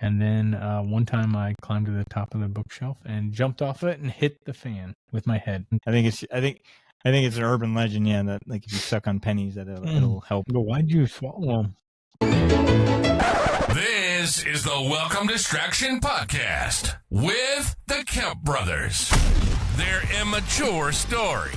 And then one time I climbed to the top of the bookshelf and jumped off it and hit the fan with my head. I think it's an urban legend, yeah, that like if you suck on pennies, that it'll help. But why'd you swallow them? This is the Welcome Distraction Podcast with the Kemp brothers. Their immature stories,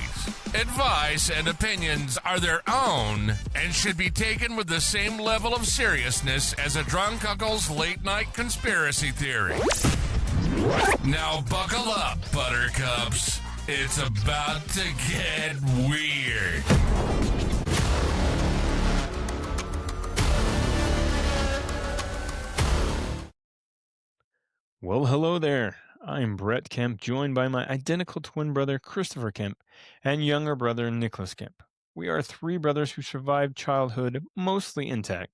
advice, and opinions are their own and should be taken with the same level of seriousness as a drunk uncle's late-night conspiracy theory. Now buckle up, buttercups. It's about to get weird. Well, hello there. I'm Brett Kemp, joined by my identical twin brother, Christopher Kemp, and younger brother, Nicholas Kemp. We are three brothers who survived childhood mostly intact,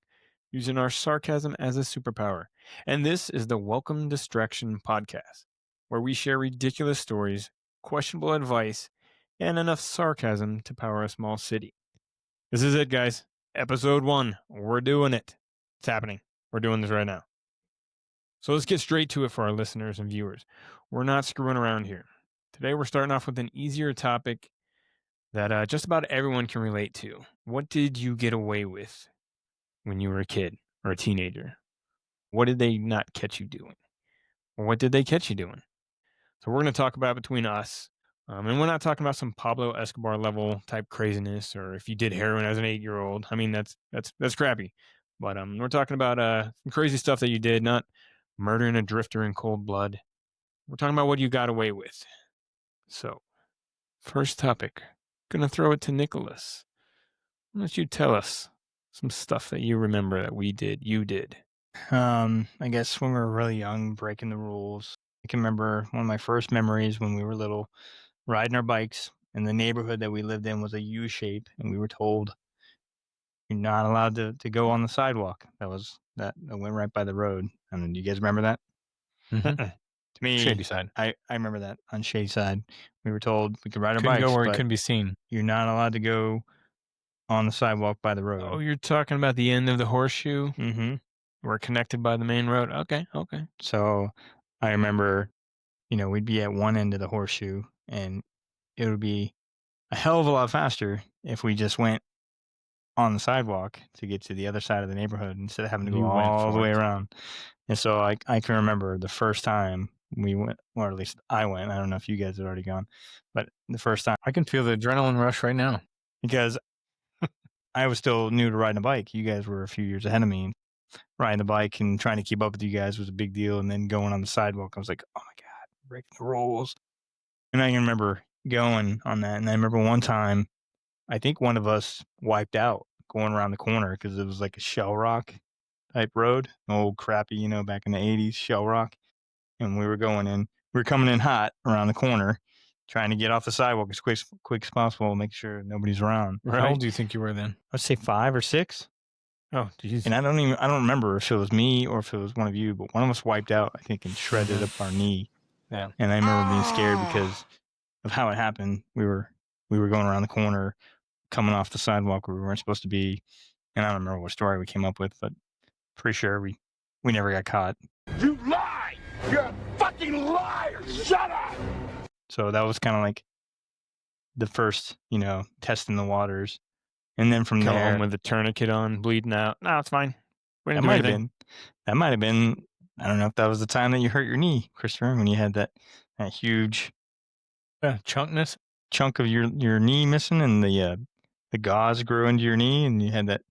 using our sarcasm as a superpower. And this is the Welcome Distraction Podcast, where we share ridiculous stories, questionable advice, and enough sarcasm to power a small city. This is it, guys. Episode 1. We're doing it. It's happening. We're doing this right now. So let's get straight to it for our listeners and viewers. We're not screwing around here. Today we're starting off with an easier topic that just about everyone can relate to. What did you get away with when you were a kid or a teenager? What did they not catch you doing? Or what did they catch you doing? So we're going to talk about between us. And we're not talking about some Pablo Escobar level type craziness, or if you did heroin as an 8-year-old. I mean, that's crappy. But we're talking about some crazy stuff that you did, not murdering a drifter in cold blood. We're talking about what you got away with. So, first topic. Gonna throw it to Nicholas. Why don't you tell us some stuff that you remember that you did? I guess when we were really young, breaking the rules. I can remember one of my first memories when we were little, riding our bikes, and the neighborhood that we lived in was a U shape, and we were told you're not allowed to go on the sidewalk. That went right by the road. And do you guys remember that? Mm-hmm. To me, Shady side. I remember that on Shady Side. We were told we could ride our Couldn't bikes, go where it but couldn't be seen. you're not allowed to go on the sidewalk by the road. Oh, you're talking about the end of the horseshoe? Mm-hmm. We're connected by the main road. Okay. So I remember, we'd be at one end of the horseshoe, and it would be a hell of a lot faster if we just went on the sidewalk to get to the other side of the neighborhood instead of having to go all the way around. And so I can remember the first time we went, or at least I went. I don't know if you guys had already gone, but the first time I can feel the adrenaline rush right now. because I was still new to riding a bike. You guys were a few years ahead of me. Riding the bike and trying to keep up with you guys was a big deal. And then going on the sidewalk, I was like, oh my God, breaking the rules. And I can remember going on that. And I remember one time, I think one of us wiped out going around the corner because it was like a shell rock type road, old crappy, back in the 80s shell rock. And we were coming in hot around the corner, trying to get off the sidewalk as quick as possible, make sure nobody's around. Right. How old do you think you were then? I'd say 5 or 6. Oh, geez. And I don't remember if it was me or if it was one of you, but one of us wiped out, I think, and shredded up our knee. Yeah. And I remember being scared because of how it happened. We were going around the corner, coming off the sidewalk where we weren't supposed to be. And I don't remember what story we came up with, but pretty sure we never got caught. You lie! You're a fucking liar! Shut up! So that was kind of like the first, testing the waters. And then from Come there, home with a tourniquet on, bleeding out. No, it's fine. We that didn't do might anything. have been, I don't know if that was the time that you hurt your knee, Christopher, when you had that huge chunkness chunk of your knee missing and the gauze grew into your knee and you had that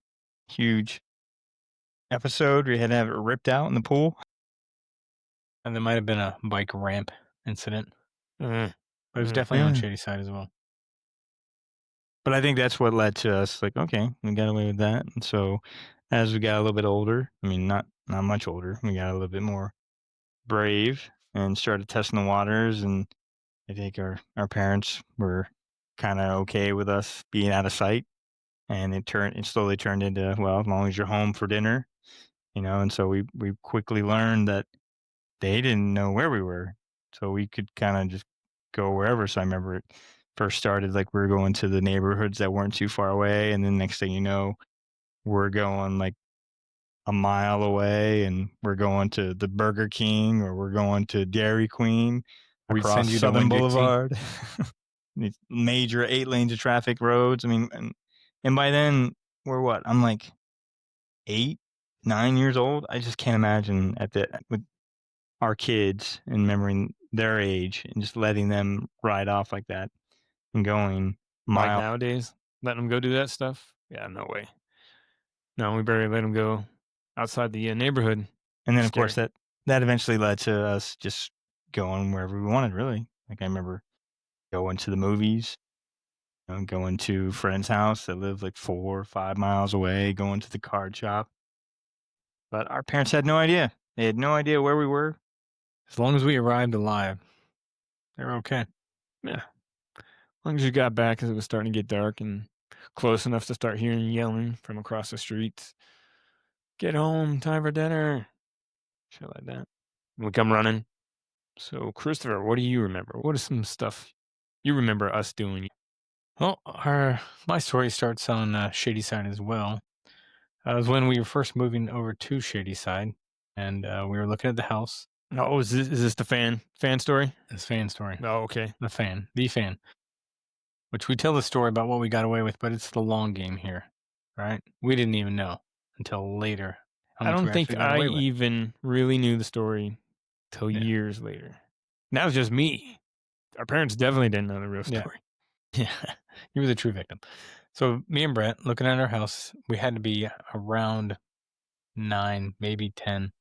huge episode where you had to have it ripped out in the pool. And there might have been a bike ramp incident. Mm. But it was definitely on Shady Side as well. But I think that's what led to us like, okay, we got away with that. And so as we got a little bit older, I mean, not much older, we got a little bit more brave and started testing the waters. And I think our parents were kind of okay with us being out of sight. And it slowly turned into, well, as long as you're home for dinner, and so we quickly learned that they didn't know where we were. So we could kind of just go wherever. So I remember it first started like we were going to the neighborhoods that weren't too far away. And then next thing you know, we're going like a mile away, and we're going to the Burger King or we're going to Dairy Queen We'd across send you to Southern Winn-Dixie. Boulevard. These major 8 lanes of traffic roads. I mean, and by then we're what? I'm like 8, 9 years old. I just can't imagine with our kids and remembering their age and just letting them ride off like that and going Like miles. nowadays, letting them go do that stuff? Yeah, no way. No, we better let them go outside the neighborhood. And then, of course, Scary. that eventually led to us just going wherever we wanted, really. Like, I remember going to the movies, going to a friend's house that lived like 4 or 5 miles away, going to the card shop. But our parents had no idea. They had no idea where we were. As long as we arrived alive, they're okay. Yeah. As long as you got back as it was starting to get dark and close enough to start hearing yelling from across the streets. Get home, time for dinner. Shit like that. We come running. So, Christopher, what do you remember? What is some stuff you remember us doing? Well, my story starts on Shady Side as well. It was when we were first moving over to Shady Side, and we were looking at the house. Oh, is this the fan story? This fan story. Oh, okay. The fan. Which we tell the story about what we got away with, but it's the long game here, right? We didn't even know until later. I don't think I even really knew the story till years later. And that was just me. Our parents definitely didn't know the real story. Yeah, you were the true victim. So me and Brett, looking at our house, we had to be around 9, maybe 10,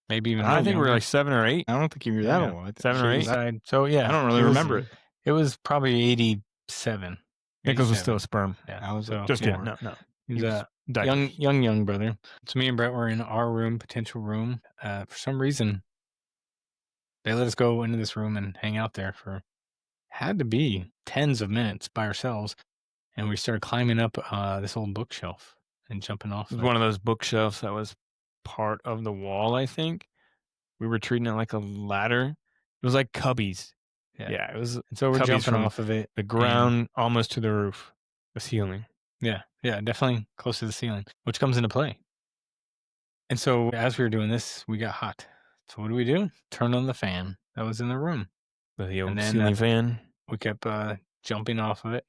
maybe even. I think we were like 7 or 8. I don't think you were that old. 7 or 8. So yeah, I don't really remember it. It was probably 87. Nichols was still a sperm. Yeah, I was Just kidding. more. No. He was a young brother. So me and Brett were in our room, potential room. For some reason, they let us go into this room and hang out there for had to be tens of minutes by ourselves, and we started climbing up this old bookshelf and jumping off. It was one of those bookshelves that was part of the wall, I think. We were treating it like a ladder. It was like cubbies. Yeah, it was. And so we're jumping off of it. The ground almost to the roof, the ceiling. Yeah, definitely close to the ceiling, which comes into play. And so as we were doing this, we got hot. So what do? Turn on the fan that was in the room. The old ceiling fan. We kept jumping off of it.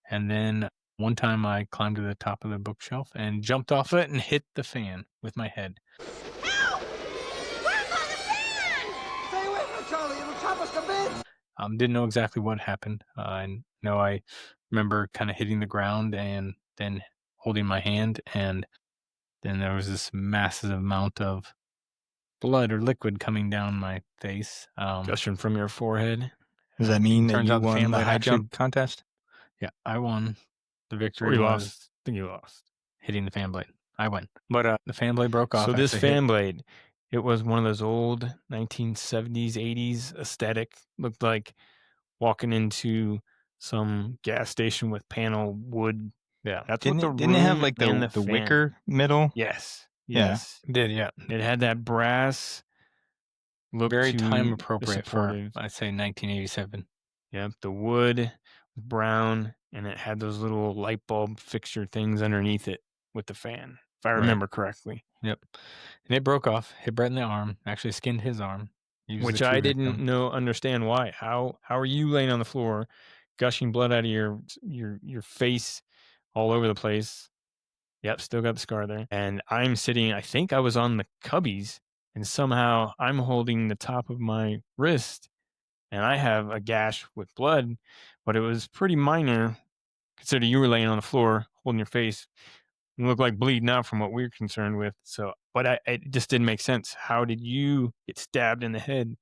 And then one time I climbed to the top of the bookshelf and jumped off it and hit the fan with my head. Help! Where's on the fan? Stay away from Charlie, it'll chop us to bits! Didn't know exactly what happened. I know I remember kind of hitting the ground and then holding my hand, and then there was this massive amount of blood or liquid coming down my face. Gushing from your forehead. Does that mean that turns you out the won fan the blade high actually- jump contest? Yeah, I won. The Or victory you was lost. I think you lost. hitting the fan blade. I won. But the fan blade broke off. So this as I hit. fan blade, it was one of those old 1970s, 80s aesthetic. Looked like walking into some gas station with panel wood. Yeah. That's Didn't what the it have room like and the fan- wicker middle? Yes. Yeah. Yes. It did, yeah. It had that brass look. Very to time the appropriate for, supportive. I'd say, 1987. Yep, the wood was brown, and it had those little light bulb fixture things underneath it with the fan, if I remember correctly. Yep. And it broke off, hit Brett in the arm, actually skinned his arm. He was Which the true I didn't victim. understand why. How are you laying on the floor, gushing blood out of your face all over the place? Yep, still got the scar there. And I'm sitting, I think I was on the cubbies, and somehow I'm holding the top of my wrist, and I have a gash with blood, but it was pretty minor considering you were laying on the floor holding your face. You look like bleeding out from what we're concerned with. So, but it just didn't make sense. How did you get stabbed in the head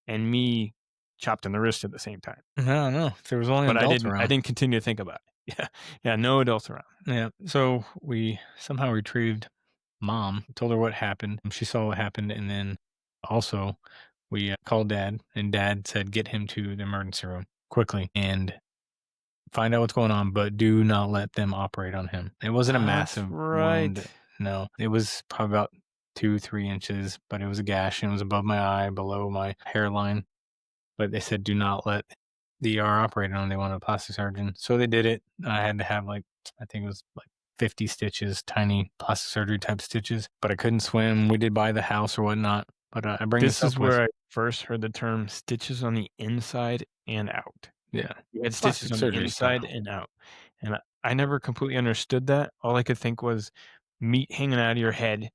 and me chopped in the wrist at the same time? I don't know. There was only But adults I around. didn't continue to think about it. Yeah, no adults around. Yeah. So we somehow retrieved Mom, told her what happened. She saw what happened, and then also we called Dad, and Dad said, get him to the emergency room quickly and find out what's going on, but do not let them operate on him. It wasn't a massive wound. No, it was probably about 2-3 inches, but it was a gash, and it was above my eye, below my hairline. But they said, do not let the ER operate on him. They wanted a plastic surgeon. So they did it. I had to have I think it was 50 stitches, tiny plastic surgery type stitches. But I couldn't swim. We did buy the house or whatnot. But I bring This this is up with where I first heard the term stitches on the inside and out. yeah, You had stitches plastic on the surgery style. inside and out. And I never completely understood that. All I could think was meat hanging out of your head,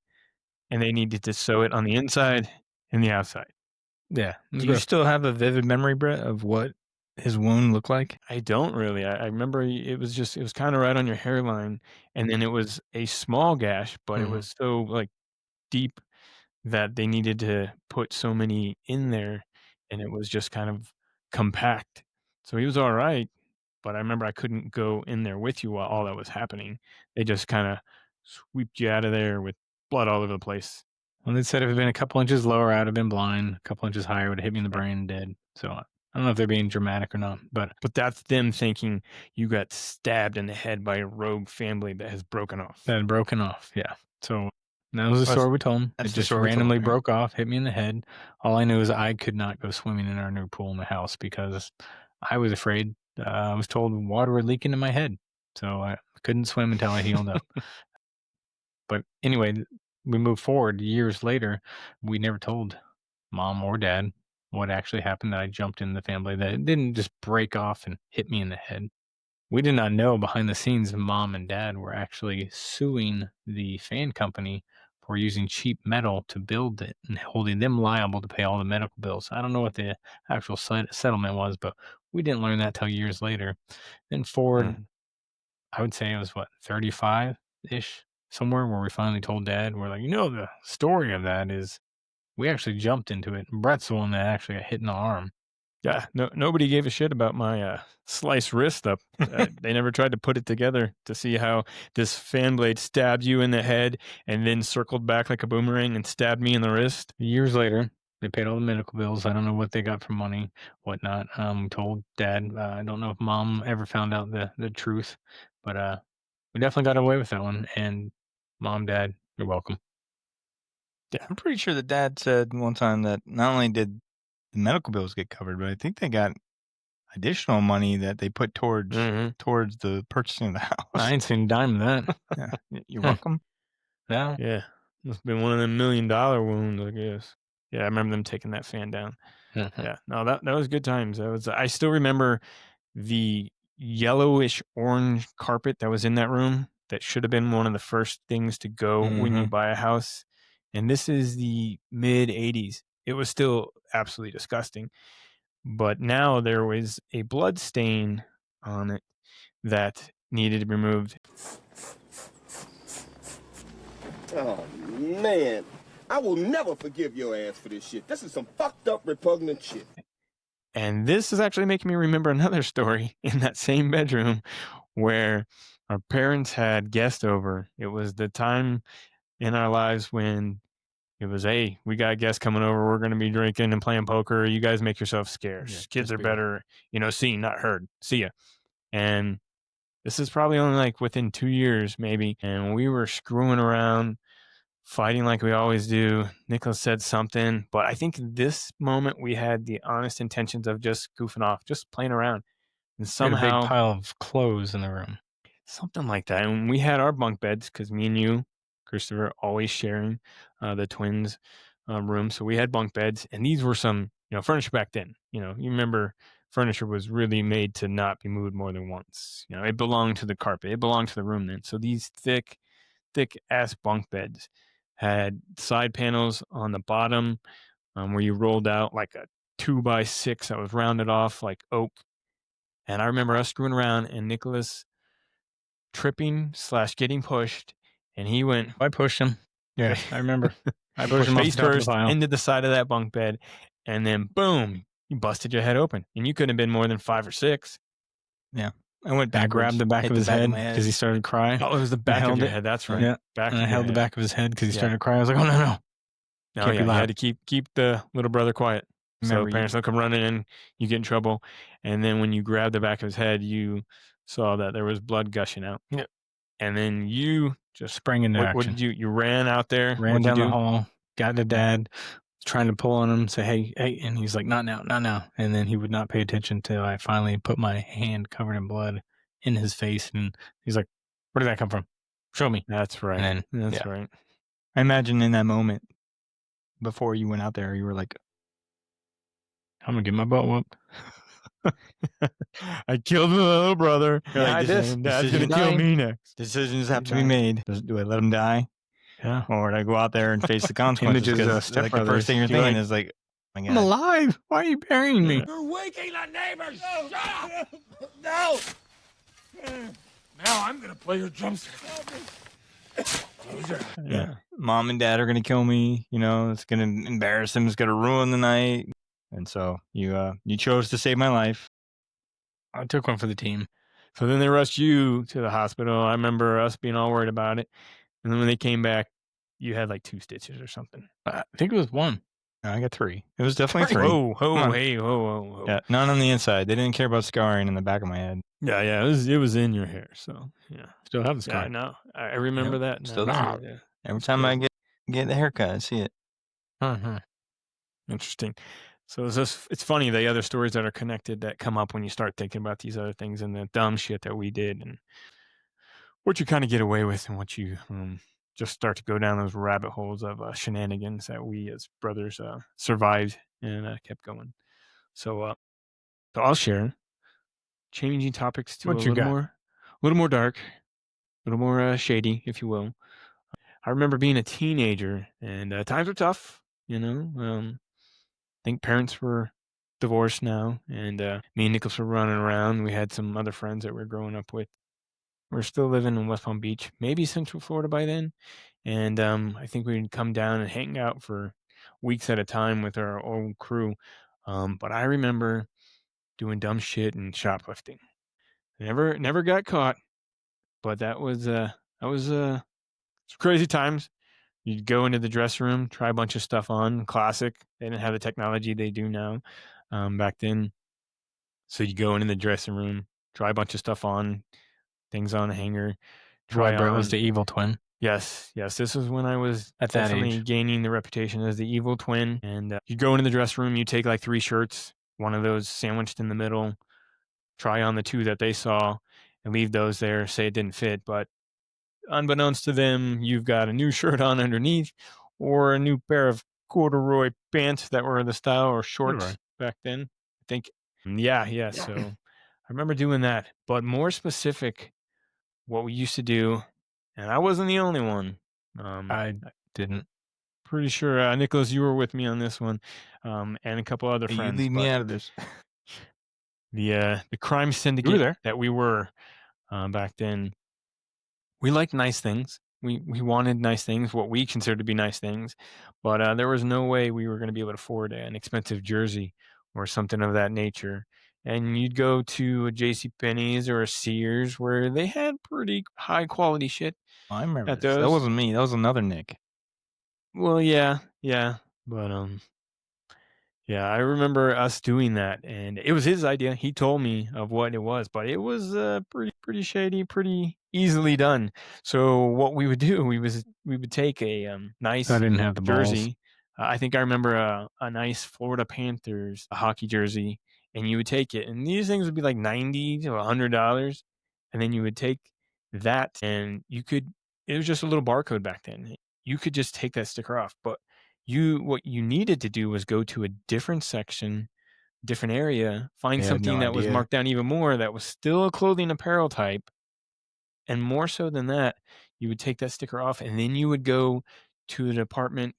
and they needed to sew it on the inside and the outside. Yeah, it was Do you gross. still have a vivid memory, Brett, of what his wound looked like? I don't really. I remember it was kind of right on your hairline, and then it was a small gash, but it Mhm. was so like deep that they needed to put so many in there, and it was just kind of compact. So he was all right, but I remember I couldn't go in there with you while all that was happening. They just kind of swept you out of there with blood all over the place. Well, they said if it had been a couple inches lower, I'd have been blind. A couple inches higher would have hit me in the brain and dead. So I don't know if they're being dramatic or not, but But that's them thinking you got stabbed in the head by a rogue family that has broken off. that had broken off. Yeah. So that was the That's- story we told him. It that's the just story we told, randomly right. broke off, hit me in the head. All I knew is I could not go swimming in our new pool in the house because I was afraid. I was told water would leak into my head. So I couldn't swim until I healed up. But anyway, we moved forward years later. We never told mom or dad what actually happened, that I jumped in the family, that it didn't just break off and hit me in the head. We did not know behind the scenes mom and dad were actually suing the fan company for using cheap metal to build it and holding them liable to pay all the medical bills. I don't know what the actual settlement was, but we didn't learn that till years later. Then forward, Mm. I would say it was 35 ish, somewhere where we finally told dad, we're like, the story of that is we actually jumped into it. Brett's the one that actually got hit in the arm. Yeah, nobody gave a shit about my sliced wrist up. They never tried to put it together to see how this fan blade stabbed you in the head and then circled back like a boomerang and stabbed me in the wrist. Years later, they paid all the medical bills. I don't know what they got for money, whatnot. Told dad. I don't know if mom ever found out the truth, but we definitely got away with that one. And mom, dad, you're welcome. Yeah, I'm pretty sure the dad said one time that not only did the medical bills get covered, but I think they got additional money that they put towards the purchasing of the house. I ain't seen a dime of that. Yeah, you're welcome. No. Yeah, must have been one of them $1 million wounds, I guess. Yeah, I remember them taking that fan down. Yeah, no, that was good times. I still remember the yellowish orange carpet that was in that room that should have been one of the first things to go when you buy a house. And this is the mid 80s. It was still absolutely disgusting. But now there was a blood stain on it that needed to be removed. Oh, man. I will never forgive your ass for this shit. This is some fucked up, repugnant shit. And this is actually making me remember another story in that same bedroom where our parents had guests over. It was the time in our lives when it was, hey, we got guests coming over. We're going to be drinking and playing poker. You guys make yourselves scarce. Yeah, Kids just are beer. better, seen, not heard. See ya. And this is probably only like within 2 years, maybe. And we were screwing around, fighting like we always do. Nicholas said something, but I think this moment we had the honest intentions of just goofing off, just playing around. And We had a somehow, big pile of clothes in the room. something like that. And we had our bunk beds because me and you, Christopher, always sharing the twins' room. So we had bunk beds, and these were some, furniture back then. You remember furniture was really made to not be moved more than once. It belonged to the carpet. It belonged to the room then. So these thick ass bunk beds had side panels on the bottom where you rolled out like a 2x6 that was rounded off like oak. And I remember us screwing around and Nicholas tripping / getting pushed, and he went I pushed him. Yeah, I remember. I pushed him off the face top of the first pile. into the side of that bunk bed, and then boom, you busted your head open, and you couldn't have been more than 5 or 6. I went I backwards. grabbed the back hit of the his back head my because he started crying. Oh, it was the back of held your it. head. That's right. Yeah. Back And of I your held the head. back of his head because he Yeah. started crying. I was like, oh, no. No, Can't be yeah, you loud. had to keep the little brother quiet. Remember, So parents don't come running in, you get in trouble. And then when you grabbed the back of his head, you saw that there was blood gushing out. Yep. And then you just sprang into what action. did you ran out there? Ran What'd you down the do? hall, got to dad, trying to pull on him, say, hey. And he's like, not now, not now. And then he would not pay attention till I finally put my hand covered in blood in his face. And he's like, where did that come from? Show me. That's right. And then, That's yeah. right. I imagine in that moment, before you went out there, you were like, I'm gonna get my butt whooped. I killed my little brother. You're like, and Dad's gonna decision kill time. me next. Decisions have to be Dying. made. Do I let him die? Yeah. Or do I go out there and face the consequences? Images of Because like the first stepbrothers. thing you're You're thinking like, is like, oh my I'm God. alive. Why are you burying me? You're waking the neighbors! Shut up! No! Now I'm gonna play your drumstick. Yeah. Mom and dad are gonna kill me. You know, it's gonna embarrass them. It's gonna ruin the night. And so you chose to save my life. I took one for the team. So then they rushed you to the hospital. I remember us being all worried about it. And then when they came back, you had like 2 stitches or something. I think it was one. No, I got 3. It was definitely 3. Whoa, Come whoa, on. hey, whoa. Yeah, none on the inside. They didn't care about scarring in the back of my head. Yeah, it was in your hair. So yeah, Still have the yeah, scar. no, I remember that. still now. there. Yeah. Every time I get the haircut, I see it. Uh-huh. Interesting. So it's funny, the other stories that are connected that come up when you start thinking about these other things and the dumb shit that we did and what you kind of get away with and what you just start to go down those rabbit holes of shenanigans that we as brothers survived and kept going. So I'll share, changing topics to What you got? a little more dark, a little more shady, if you will. I remember being a teenager and times were tough, you know. I think parents were divorced now, and me and Nicholas were running around. We had some other friends that we were growing up with. We're still living in West Palm Beach, maybe Central Florida by then. And I think we'd come down and hang out for weeks at a time with our old crew. But I remember doing dumb shit and shoplifting. Never got caught, but that was some crazy times. You'd go into the dressing room, try a bunch of stuff on. Classic. They didn't have the technology they do now back then. So you go into the dressing room, try a bunch of stuff on, things on a hanger. Why Brett was the evil twin. Yes. This was when I was At that definitely age. gaining the reputation as the evil twin. And you'd go into the dressing room, you take like 3 shirts, one of those sandwiched in the middle, try on the 2 that they saw, and leave those there, say it didn't fit. But unbeknownst to them, you've got a new shirt on underneath or a new pair of corduroy pants that were the style or shorts Corduroy. back then. I think. Yeah. So I remember doing that. But more specific, what we used to do, and I wasn't the only one. I didn't. Pretty sure, Nicholas, you were with me on this one, and a couple other Hey, friends. you leave me but out of this. The crime syndicate there. that we were back then, we liked nice things. We wanted nice things, what we considered to be nice things, but there was no way we were going to be able to afford an expensive jersey or something of that nature. And you'd go to a JCPenney's or a Sears where they had pretty high quality shit. I remember At this. That those. wasn't me. That was another Nick. Well, yeah, but yeah, I remember us doing that, and it was his idea. He told me of what it was, but it was pretty shady, pretty easily done. So what we would do, we would take a nice I didn't have the balls. jersey. I think I remember a nice Florida Panthers hockey jersey, and you would take it, and these things would be like $90 to $100, and then you would take that, and you could. It was just a little barcode back then. You could just take that sticker off, but what you needed to do was go to a different section, different area, find They had something no that was idea. marked down even more that was still a clothing apparel type. And more so than that, you would take that sticker off and then you would go to the department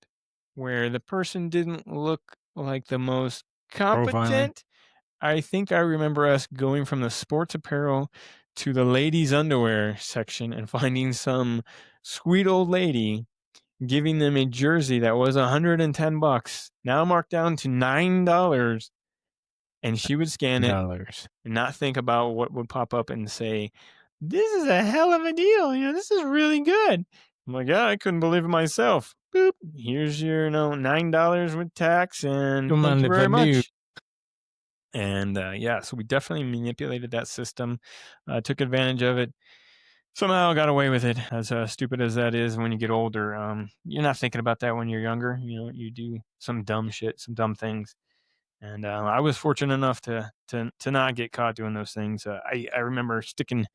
where the person didn't look like the most competent. I think I remember us going from the sports apparel to the ladies' underwear section and finding some sweet old lady giving them a jersey that was $110, now marked down to $9, and she would scan it $9. and not think about what would pop up and say, "This is a hell of a deal. This is really good." I'm like, yeah, I couldn't believe it myself. Boop. Here's your $9 with tax, and Don't thank mind you if very I do. much. And yeah, so we definitely manipulated that system, took advantage of it. Somehow got away with it, as stupid as that is when you get older. You're not thinking about that when you're younger. You do some dumb shit, some dumb things. And I was fortunate enough to not get caught doing those things. I remember sticking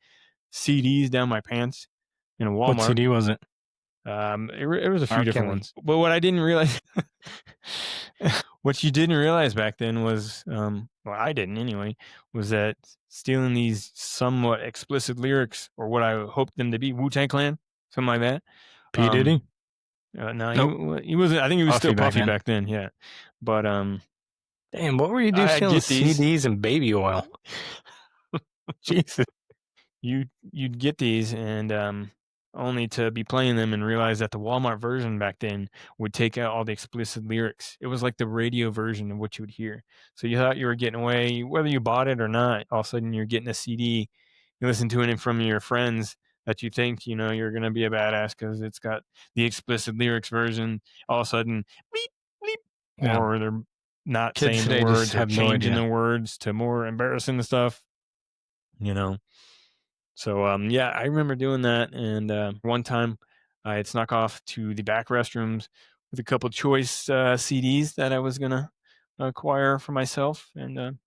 CDs down my pants in a What Walmart. CD was it? It was a few R. different Kelly. ones. But what I didn't realize, what you didn't realize back then was, well, I didn't anyway, was that stealing these somewhat explicit lyrics, or what I hoped them to be, Wu-Tang Clan, something like that. P. Diddy? No, Nope. he wasn't. I think he was still Puffy Puffy back back then. Yeah, but Damn, what were you doing I'd stealing get these. CDs and baby oil? Jesus. You'd get these, and only to be playing them and realize that the Walmart version back then would take out all the explicit lyrics. It was like the radio version of what you would hear. So you thought you were getting away, whether you bought it or not. All of a sudden, you're getting a CD. You listen to it from your friends that you think you're going to be a badass because it's got the explicit lyrics version. All of a sudden, bleep bleep, Yeah. or they're not Kids saying the today just words or have no changing idea. the words to more embarrassing stuff. So yeah, I remember doing that, and one time I had snuck off to the back restrooms with a couple choice CDs that I was gonna acquire for myself, and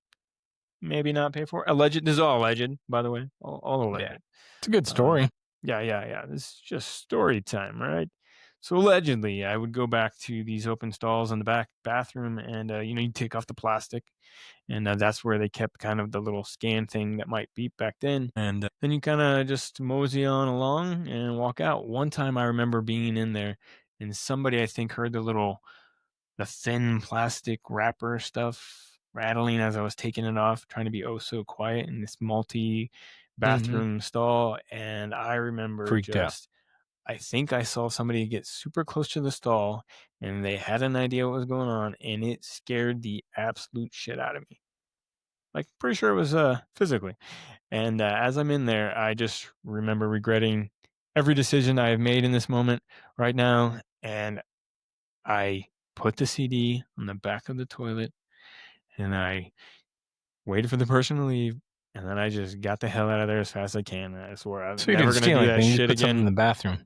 maybe not pay for. Alleged. This is all alleged, by the way, all alleged. Yeah. It's a good story. Yeah. This is just story time, right? So allegedly, I would go back to these open stalls in the back bathroom, and you take off the plastic, and that's where they kept kind of the little scan thing that might beep back then. And then you kind of just mosey on along and walk out. One time I remember being in there, and somebody I think heard the thin plastic wrapper stuff rattling as I was taking it off, trying to be oh so quiet in this multi bathroom stall. And I remember Freaked out. I think I saw somebody get super close to the stall, and they had an idea what was going on, and it scared the absolute shit out of me. Like, pretty sure it was physically. And as I'm in there, I just remember regretting every decision I have made in this moment right now. And I put the CD on the back of the toilet, and I waited for the person to leave, and then I just got the hell out of there as fast as I can. And I swore I'm So you never didn't going to steal do that anything. You just shit put something in again. the bathroom.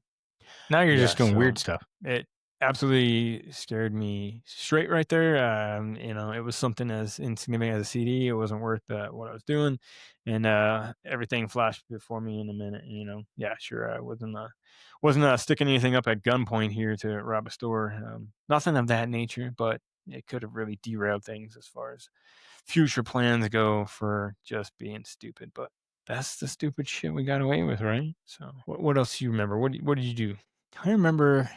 Now you're just doing weird stuff. It absolutely scared me straight right there. It was something as insignificant as a CD. It wasn't worth what I was doing, and everything flashed before me in a minute. Yeah, sure, I wasn't sticking anything up at gunpoint here to rob a store. Nothing of that nature, but it could have really derailed things as far as future plans go for just being stupid. But that's the stupid shit we got away with, right? So, what else do you remember? What did you do? I remember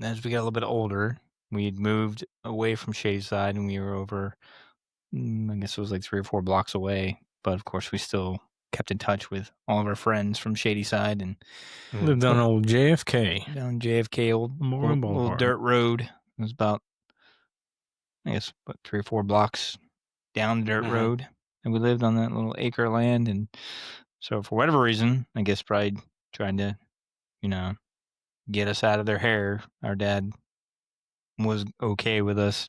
as we got a little bit older, we had moved away from Shadyside, and we were over, I guess it was like 3 or 4 blocks away. But of course, we still kept in touch with all of our friends from Shadyside, and Lived on old JFK. down JFK, old Memorial little Boulevard. dirt road. It was about, I guess, 3 or 4 blocks down the dirt road, and we lived on that little acre of land. And so, for whatever reason, I guess probably trying to, get us out of their hair, our dad was okay with us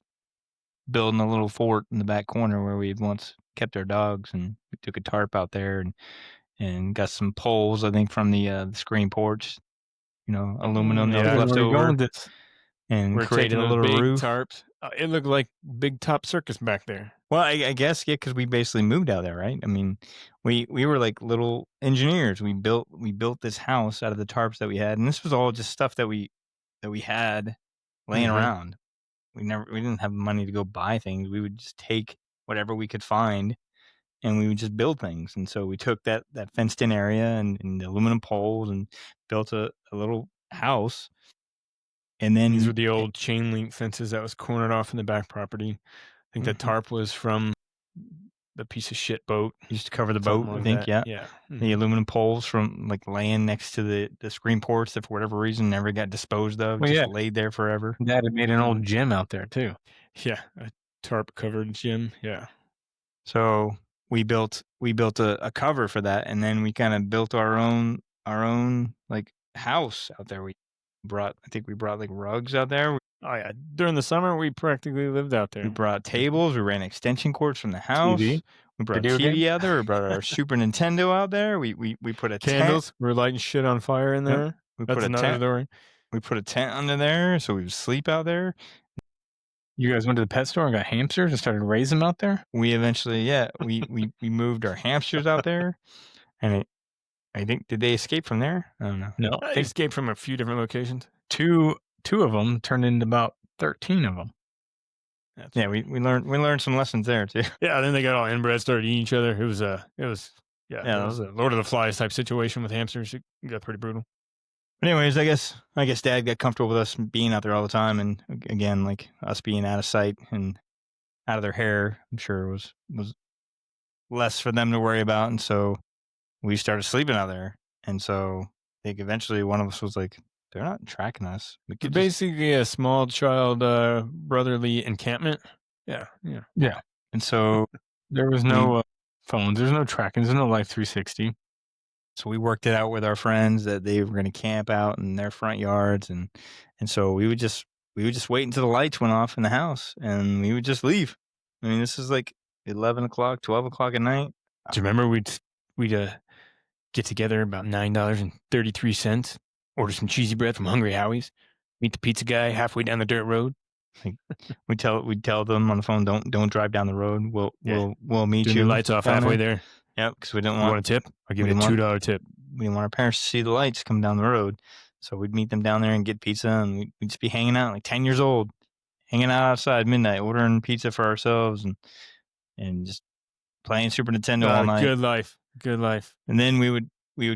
building a little fort in the back corner where we had once kept our dogs, and we took a tarp out there and got some poles, I think, from the screen porch, aluminum that was Where left you going over, with this? and We're created taking a those little big roof. tarps. It looked like Big Top Circus back there. Well, I guess, yeah, because we basically moved out there, right? I mean, we were like little engineers. We built this house out of the tarps that we had, and this was all just stuff that we had laying around. We didn't have money to go buy things. We would just take whatever we could find, and we would just build things. And so we took that fenced in area and the aluminum poles and built a little house. And then These were the old chain link fences that was cornered off in the back property. I think the tarp was from the piece of shit boat. used to cover the something boat, like I think, that. yeah. Yeah. The aluminum poles from like laying next to the screen porch that for whatever reason never got disposed of, Well, just yeah. laid there forever. Dad had made an old gym out there too. Yeah, a tarp covered gym. Yeah. So we built a cover for that, and then we kind of built our own like house out there. I think we brought like rugs out there. Oh yeah. During the summer, we practically lived out there. We brought tables. We ran extension cords from the house. TV. We brought Video TV game. out there. We brought our Super Nintendo out there. We put a Candles. We were lighting shit on fire in there. We That's put a another tent. story. We put a tent under there, so we would sleep out there. You guys went to the pet store and got hamsters and started raising them out there? We eventually, we moved our hamsters out there, and I think did they escape from there? I don't know. No, I I think escaped from a few different locations. two of them turned into about 13 of them. That's Yeah, right. we learned some lessons there too. Yeah, then they got all inbred, started eating each other. It was yeah, Yeah, it was a Lord of the Flies type situation with hamsters. It got pretty brutal. But anyways, I guess Dad got comfortable with us being out there all the time, and again, like us being out of sight and out of their hair. I'm sure was less for them to worry about, and so we started sleeping out there. And so I think eventually one of us was like, "They're not tracking us. We It's could just." basically a small child brotherly encampment. Yeah, yeah. Yeah. And so There was no phones. There's no tracking. There's no Life 360. so we worked it out with our friends that they were going to camp out in their front yards, and so we would just wait until the lights went off in the house, and we would just leave. I mean, this is like 11 o'clock, 12 o'clock at night. Do you remember we'd get together about $9.33, order some cheesy bread from Hungry Howie's, meet the pizza guy halfway down the dirt road. We'd tell them on the phone, don't drive down the road. We'll meet Turn you. the lights off down halfway there. Yep, because we didn't You want a tip? I'll give we you a didn't want- $2 tip. we didn't want our parents to see the lights come down the road. So we'd meet them down there and get pizza, and we'd just be hanging out, like 10 years old, hanging out outside midnight, ordering pizza for ourselves, and just playing Super Nintendo all night. Good life. Good life. And then we would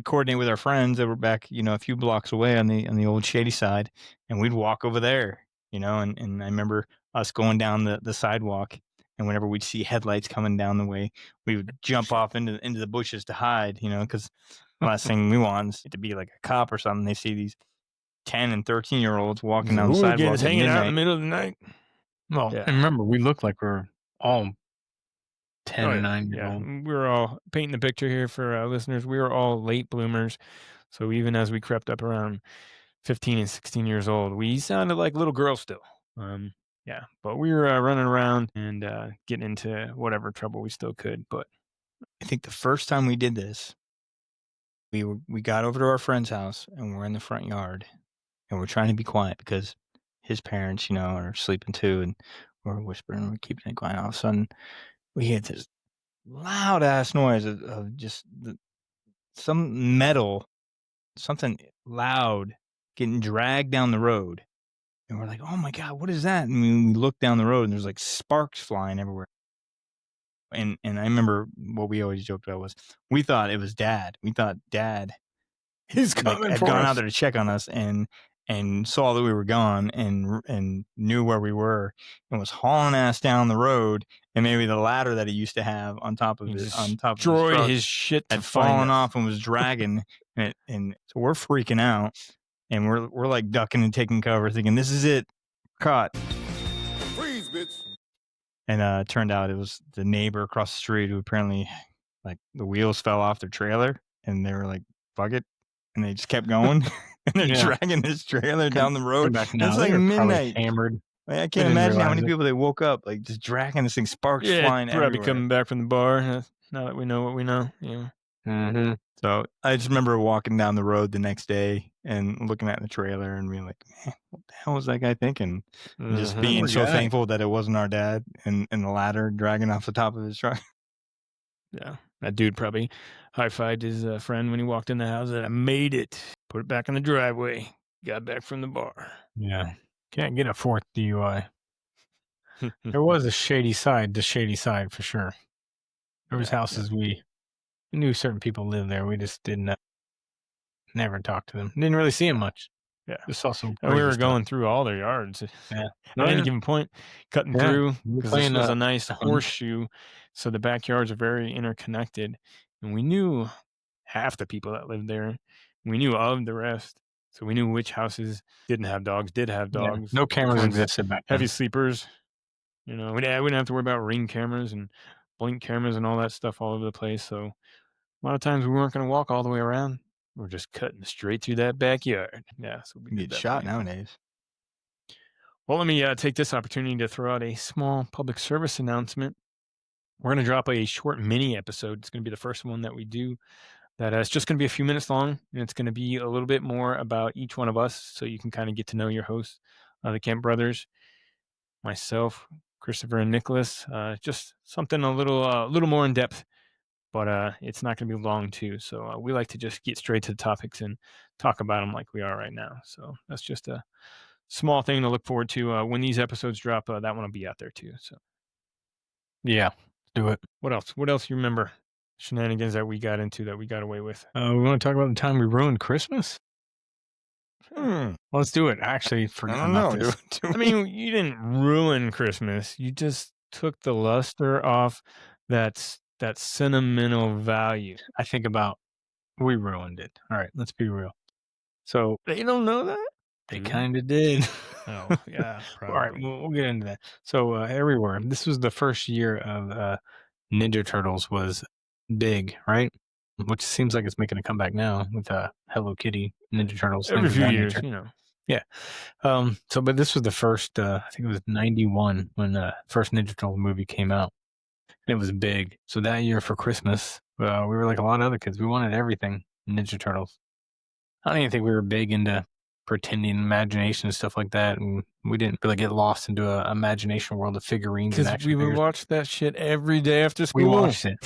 coordinate with our friends that were back, a few blocks away on the old shady side, and we'd walk over there, and I remember us going down the sidewalk, and whenever we'd see headlights coming down the way, we would jump off into the bushes to hide, because the last thing we want is to be like a cop or something. They see these 10 and 13-year-olds walking down the sidewalk Hooligans at hanging out in the midnight. middle of the night. Well, Yeah. and remember, we look like we're all 10 Oh, and yeah. 9 years Yeah, old. we were all painting the picture here for listeners. We were all late bloomers. So even as we crept up around 15 and 16 years old, we sounded like little girls still. Yeah, but we were running around and getting into whatever trouble we still could. But I think the first time we did this, we got over to our friend's house, and we're in the front yard, and we're trying to be quiet because his parents, are sleeping too, and we're whispering, we're keeping it quiet. All of a sudden, we hear this loud ass noise of just some metal, something loud getting dragged down the road, and we're like, "Oh my god, what is that?" And we look down the road, and there's like sparks flying everywhere. And I remember what we always joked about was we thought it was Dad. We thought Dad He's had coming for gone us. out there to check on us and saw that we were gone and knew where we were and was hauling ass down the road, and maybe the ladder that he used to have on top of he his destroyed truck his shit to had find fallen us. off and was dragging and so we're freaking out, and we're like ducking and taking cover, thinking this is it, caught. Freeze, bitch. And it turned out it was the neighbor across the street who apparently, like, the wheels fell off their trailer, and they were like, "Fuck it," and they just kept going, and they're Yeah. dragging this trailer down the road. Back And now, it's they like were probably midnight. hammered. Like, I They can't didn't imagine how realize many it. people they woke up like just dragging this thing, sparks flying probably everywhere. coming back from the bar. Now that we know what we know, yeah. Mm-hmm. So I just remember walking down the road the next day and looking at the trailer and being like, "Man, what the hell was that guy thinking?" And just being Poor so guy. thankful that it wasn't our dad and the ladder dragging off the top of his truck. Yeah, that dude probably high-fived his friend when he walked in the house and I made it. Put it back in the driveway. Got back from the bar. Yeah. Can't get a fourth DUI. There was a shady side to shady side for sure. There was Yeah, houses we knew certain people lived there. We just didn't never talk to them. Didn't really see them much. Yeah. Just saw some. And we crazy were stuff. going through all their yards Yeah. at any given point, cutting Yeah. through We were because this playing, was a nice hunt. horseshoe. So the backyards are very interconnected. And we knew half the people that lived there. We knew of the rest. So we knew which houses didn't have dogs, did have Yeah. dogs. No cameras ones existed back then. Heavy sleepers. We didn't have to worry about ring cameras and blink cameras and all that stuff all over the place. So a lot of times we weren't going to walk all the way around. We're just cutting straight through that backyard. Yeah, so we You did get that shot plenty. nowadays. Well, let me take this opportunity to throw out a small public service announcement. We're going to drop a short mini episode. It's going to be the first one that we do. That it's just going to be a few minutes long, and it's going to be a little bit more about each one of us, so you can kind of get to know your hosts, the Kemp brothers, myself, Christopher, and Nicholas. Just something a little more in depth. but it's not going to be long too. So we like to just get straight to the topics and talk about them like we are right now. So that's just a small thing to look forward to when these episodes drop. That one will be out there too. So Yeah, do it. what else? What else you remember? Shenanigans that we got into that we got away with. We want to talk about the time we ruined Christmas? Hmm. Let's do it. I actually forgot I don't about know. this. I mean, you didn't ruin Christmas. You just took the luster off that sentimental value. I think about we ruined it. All right, let's be real. So They don't know that? they Do they? kind of did. Oh, yeah, All right, probably. we'll get into that. So everywhere. This was the first year of Ninja Turtles was big, right? Which seems like it's making a comeback now with Hello Kitty Ninja Turtles. Every things of few that years, nature. you know. Yeah. But this was the first. I think it was '91 when the first Ninja Turtle movie came out, and it was big. So that year for Christmas, we were like a lot of other kids. We wanted everything Ninja Turtles. I don't even think we were big into pretending imagination and stuff like that, and we didn't really get lost into a imagination world of figurines and Because action we would figures. watch that shit every day after school. We watched it.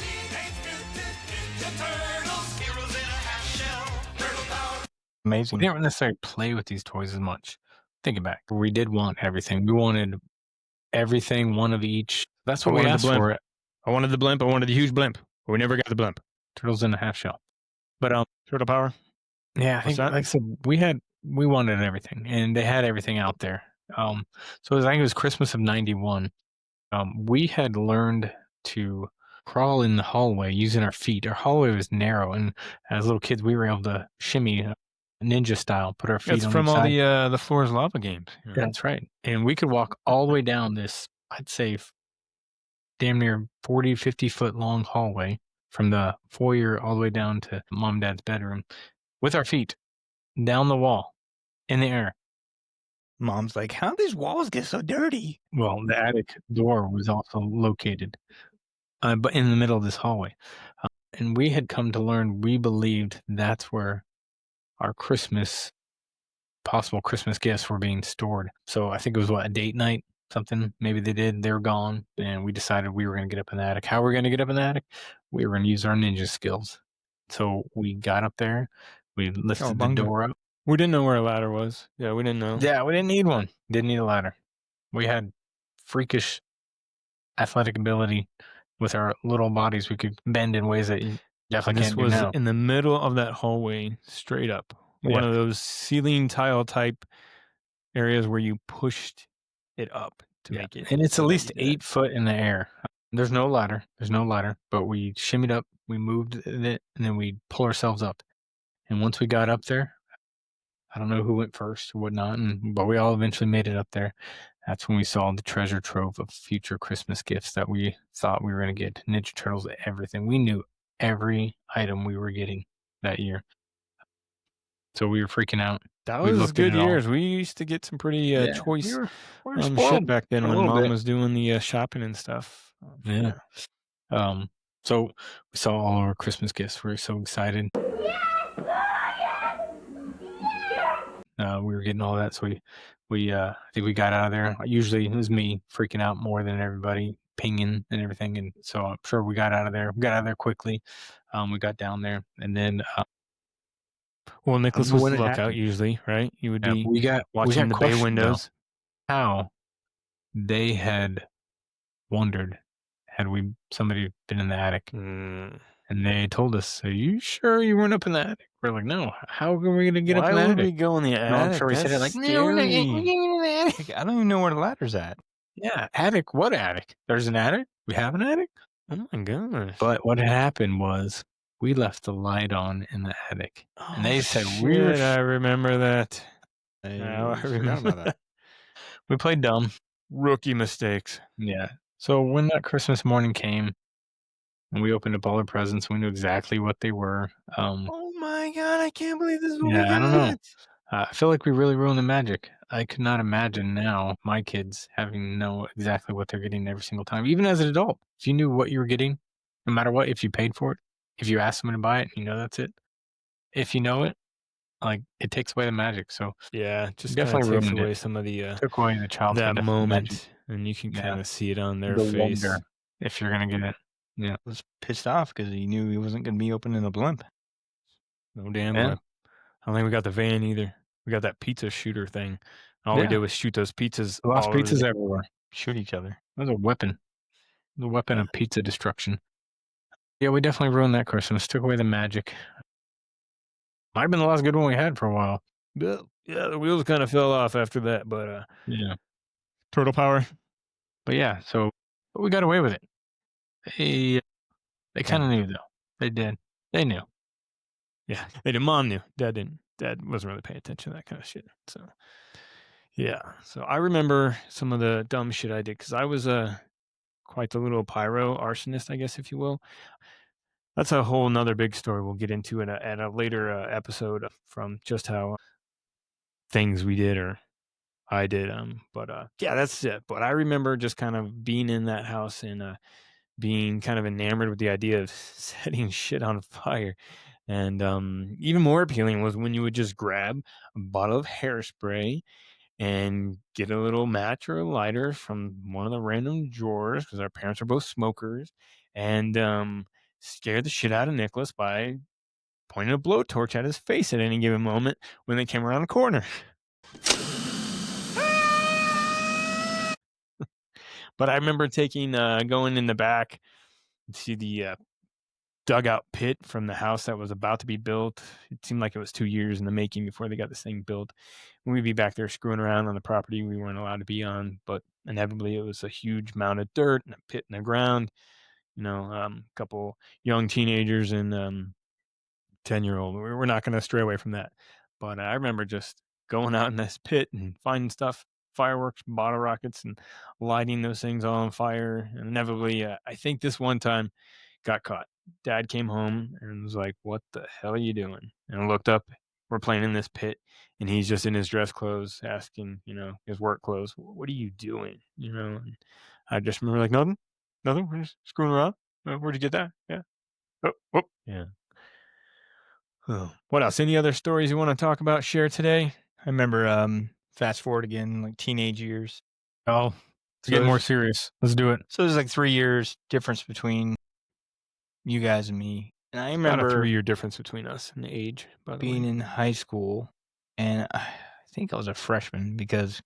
Amazing. We didn't necessarily play with these toys as much. Thinking back, we did want everything. We wanted everything, one of each. That's what I we wanted the asked blimp. for. It I wanted the blimp. I wanted the huge blimp. But we never got the blimp. Turtles in a half shell. But Turtle power. yeah, I What's think that? like I said, we wanted everything, and they had everything out there. So I think it was Christmas of '91. We had learned to crawl in the hallway using our feet. Our hallway was narrow, and as little kids, we were able to shimmy ninja style, put our feet It's on from each all side. the Floor's Lava games. You know? That's right. And we could walk all the way down this, I'd say, damn near 40, 50-foot long hallway from the foyer all the way down to mom and dad's bedroom with our feet down the wall in the air. Mom's like, how these walls get so dirty? Well, the attic door was also located, but in the middle of this hallway. And we had come to learn, we believed that's where our possible Christmas gifts were being stored. So I think it was a date night, something. Maybe they were gone, and we decided we were going to get up in the attic. How were we going to get up in the attic? We were going to use our ninja skills. So we got up there, we lifted the door up. We didn't know where a ladder was. Yeah, we didn't know. Yeah, we didn't need one. Didn't need a ladder. We had freakish athletic ability with our little bodies. We could bend in ways that you definitely This can't do was now. in the middle of that hallway, straight up. One of those ceiling tile type areas where you pushed it up to make it. And it's so at that least you did 8 foot in the air. There's no ladder. But we shimmied up, we moved it, and then we pull ourselves up. And once we got up there, I don't know who went first or whatnot, but we all eventually made it up there. That's when we saw the treasure trove of future Christmas gifts that we thought we were going to get. Ninja Turtles, everything. We knew every item we were getting that year. So we were freaking out. That We was looked at good it all. years. We used to get some pretty choice we were shit spoiled back then a when little mom bit. was doing the shopping and stuff. Yeah. So we saw all our Christmas gifts. We were so excited. We were getting all that. So I think we got out of there. Usually it was me freaking out more than everybody, pinging and everything. And so I'm sure we got out of there. We got out of there quickly. We got down there, and then Well, Nicholas was when the it lookout happened. usually, right? You would be we got watching the bay questioned, though, windows. how they had wondered had somebody been in the attic. And they told us, "Are you sure you weren't up in the attic?" We're like, "No. How are we going to get up in Why the would we attic?" go in the No, I'm attic? sure we said it like, That's "No, we're not scary. getting in the attic." Like, I don't even know where the ladder's at. Yeah, attic. What attic? There's an attic? We have an attic? Oh my gosh. But what had happened was we left the light on in the attic. And they said, shit, I remember that. I I forgot remember about that. we played dumb. Rookie mistakes. Yeah. So when that Christmas morning came and we opened up all our presents, we knew exactly what they were. Oh my god, I can't believe this is what we Yeah, I don't know. got. I feel like we really ruined the magic. I could not imagine now my kids having know exactly what they're getting every single time. Even as an adult, if you knew what you were getting, no matter what, if you paid for it, if you asked someone to buy it, that's it. If you know it, like it takes away the magic. So Yeah, just definitely kind of takes ruined away it. some of the Took away the childhood that magic, moment, and you can Yeah. kind of see it on their the face. wonder, if you're gonna get it. Yeah. was pissed off because he knew he wasn't going to be opening the blimp. No damn Yeah. way. I don't think we got the van either. We got that pizza shooter thing. All we Yeah. did was shoot those pizzas Lost all over pizzas the everywhere. Shoot each other. That was a weapon. The weapon Yeah. of pizza destruction. Yeah, we definitely ruined that Christmas. Took away the magic. Might have been the last good one we had for a while. Yeah, the wheels kind of fell off after that, but Yeah. turtle power. But yeah, but we got away with it. They kind of knew though. They did. They knew. Yeah, they did. Mom knew. Dad didn't. Dad wasn't really paying attention to that kind of shit. So, yeah. So I remember some of the dumb shit I did because I was quite the little pyro arsonist, I guess, if you will. That's a whole nother big story we'll get into at a later episode from just how things we did or I did. But yeah, that's it. But I remember just kind of being in that house and being kind of enamored with the idea of setting shit on fire. And even more appealing was when you would just grab a bottle of hairspray and get a little match or a lighter from one of the random drawers because our parents are both smokers and scare the shit out of Nicholas by pointing a blowtorch at his face at any given moment when they came around the corner. But I remember going in the back to see the dugout pit from the house that was about to be built. It seemed like it was 2 years in the making before they got this thing built. And we'd be back there screwing around on the property we weren't allowed to be on, but inevitably it was a huge mound of dirt and a pit in the ground. A couple young teenagers and 10-year-old. We're not going to stray away from that. But I remember just going out in this pit and finding stuff, fireworks, bottle rockets, and lighting those things all on fire. And inevitably, I think this one time got caught. Dad came home and was like, "What the hell are you doing?" And I looked up. We're playing in this pit, and he's just in his dress clothes, asking, his work clothes, "What are you doing?" And I just remember like, "Nothing, nothing. We're just screwing around. Where'd you get that? Yeah, oh, yeah." Oh, what else? Any other stories you want to talk about, share today? I remember fast forward again, like teenage years. Oh, to get more serious. Let's do it. So there's like 3 years difference between you guys and me. And I About a remember 3-year difference between us in age, by the being way. in high school, and I think I was a freshman because,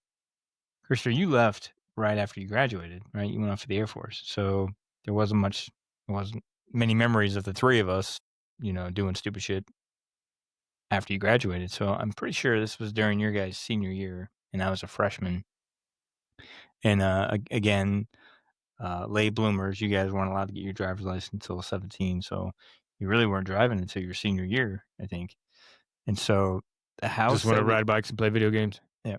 Christopher, you left right after you graduated, right? You went off to the Air Force. So there wasn't many memories of the three of us, doing stupid shit after you graduated. So I'm pretty sure this was during your guys' senior year, and I was a freshman. And again, late bloomers, you guys weren't allowed to get your driver's license until 17. So you really weren't driving until your senior year, I think. And so the house Just want to that we- ride bikes and play video games. Yeah.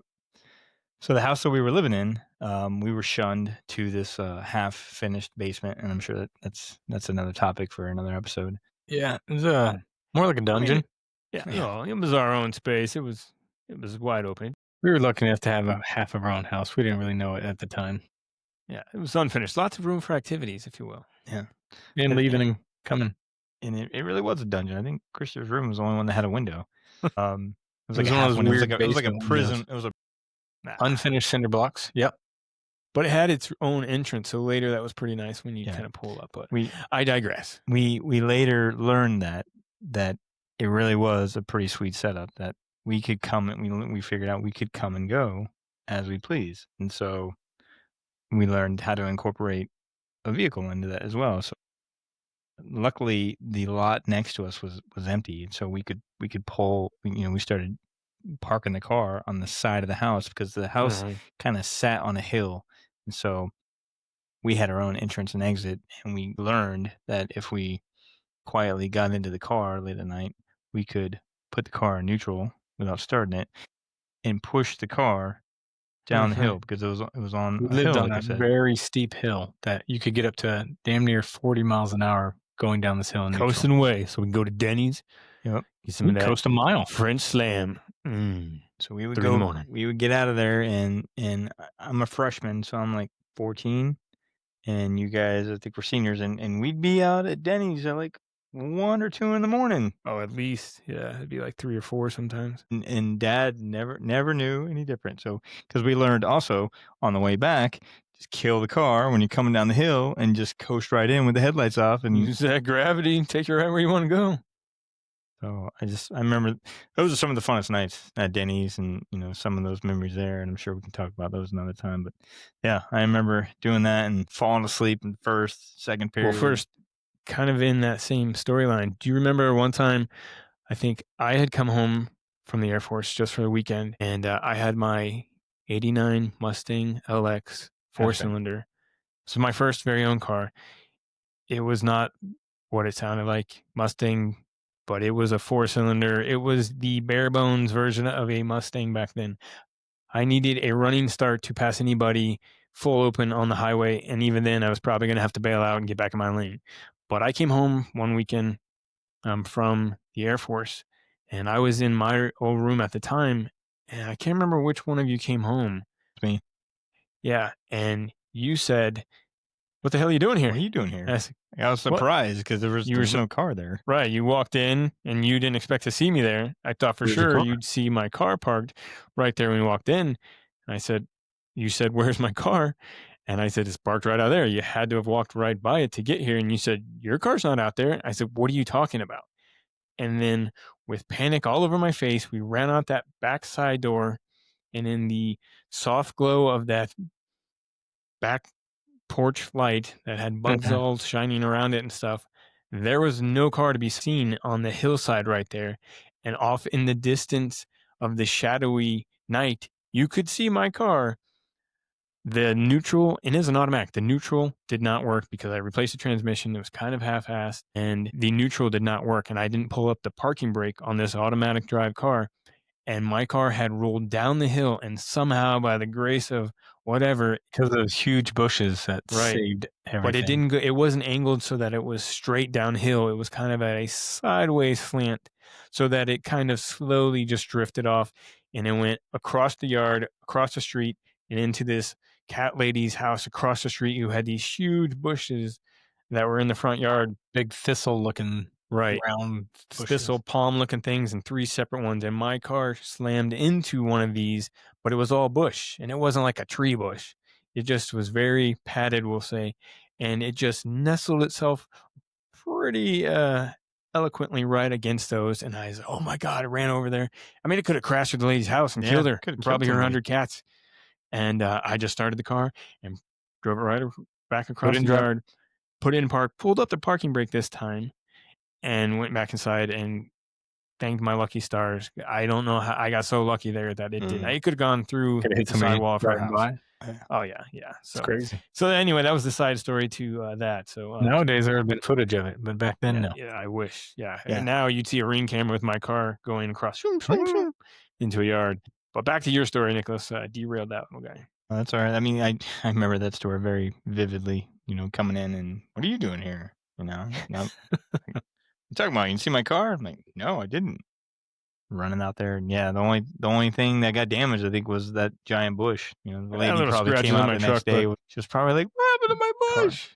So the house that we were living in, we were shunned to this half-finished basement, and I'm sure that's another topic for another episode. Yeah, it was more like a dungeon. Yeah, no, it was our own space. It was wide open. We were lucky enough to have a half of our own house. We didn't really know it at the time. Yeah, it was unfinished. Lots of room for activities, if you will. Yeah. And leaving and coming. And it really was a dungeon. I think Christopher's room was the only one that had a window. It was It like was a one of half those window. It was weird like a basement prison. windows. It was a Unfinished cinder blocks. Yep. But it had its own entrance, so later that was pretty nice when you kind of pull up. But I digress. We later learned that it really was a pretty sweet setup, that we could come and we figured out we could come and go as we please. And so we learned how to incorporate a vehicle into that as well. So luckily the lot next to us was empty, and so we could pull, we started parking the car on the side of the house because the house kind of sat on a hill. And so we had our own entrance and exit, and we learned that if we quietly got into the car late at night, we could put the car in neutral without starting it and push the car down the hill because it was on We a lived hill, on like I a said. very steep hill that you could get up to damn near 40 miles an hour going down this hill. Coasting away, so we can go to Denny's. Yep. Get some of that Coast a mile. French slam. So we would 3 in the morning. we would get out of there, and I'm a freshman, so I'm like 14, and you guys, I think, were seniors, and we'd be out at Denny's at like 1 or 2 in the morning. Oh, at least, yeah, it'd be like 3 or 4 sometimes. And Dad never knew any different. So because we learned also on the way back just kill the car when you're coming down the hill and just coast right in with the headlights off. And Use that gravity and take you right where you want to go. so I remember those are some of the funnest nights at Denny's, and some of those memories there. And I'm sure we can talk about those another time. But yeah, I remember doing that and falling asleep in first, second period. Well, first, kind of in that same storyline, do you remember one time? I think I had come home from the Air Force just for the weekend, and I had my '89 Mustang LX 4-cylinder. So my first very own car. It was not what it sounded like, Mustang, but it was a 4-cylinder. It was the bare bones version of a Mustang back then. I needed a running start to pass anybody full open on the highway, and even then I was probably going to have to bail out and get back in my lane. But I came home one weekend from the Air Force, and I was in my old room at the time, and I can't remember which one of you came home. Me. Yeah, and you said, "What the hell are you doing here?" What are you doing here? I said, I was "What?" surprised because there You were was no car there. Right, you walked in, and you didn't expect to see me there. I thought for Where's your sure car? you'd see my car parked right there when you walked in. And I said, "You said, 'Where's my car?' And I said, 'It's parked right out there. You had to have walked right by it to get here.' And you said, 'Your car's not out there.' I said, 'What are you talking about?' And then with panic all over my face, we ran out that back side door, and in the soft glow of that back porch light that had bugs all shining around it and stuff, there was no car to be seen on the hillside right there. And off in the distance of the shadowy night, you could see my car. The neutral, and it is an automatic, the neutral did not work because I replaced the transmission. It was kind of half-assed, and the neutral did not work. And I didn't pull up the parking brake on this automatic drive car. And my car had rolled down the hill, and somehow, by the grace of whatever, Because of those huge bushes that Right. saved everything. but it didn't go, it wasn't angled so that it was straight downhill. It was kind of at a sideways slant, so that it kind of slowly just drifted off, and it went across the yard, across the street, and into this cat lady's house across the street who had these huge bushes that were in the front yard. Big thistle-looking Right. round bushes. Thistle palm looking things, and 3 separate ones. And my car slammed into one of these, but it was all bush, and it wasn't like a tree bush. It just was very padded, we'll say. And it just nestled itself pretty eloquently right against those. And I said, "Oh my God," I ran over there. I mean, it could have crashed through the lady's house and Yeah, killed her, could have and probably killed her somebody. 100 cats. And I just started the car and drove it right back across in the drive- yard, put it in park, pulled up the parking brake this time, and went back inside and thanked my lucky stars. I don't know how I got so lucky there that it did. It could have gone through Could have hit the somebody sidewall for a driving house. by. Oh yeah. It's So crazy. so anyway, that was the side story to that. So Nowadays, there have been footage of it, but back then, yeah, no. yeah, I wish. Yeah. Yeah. And now you'd see a ring camera with my car going across into a yard. But back to your story, Nicholas. Derailed that one guy. Oh, that's all right. I mean, I remember that story very vividly. Coming in and what are you doing here? Now, you talking about? You can see my car? I'm like, no, I didn't. Running out there, and yeah, the only thing that got damaged, I think, was that giant bush. The lady little probably scratches came on out my the next truck, day. but- She was probably like, "What happened to my Car. bush?"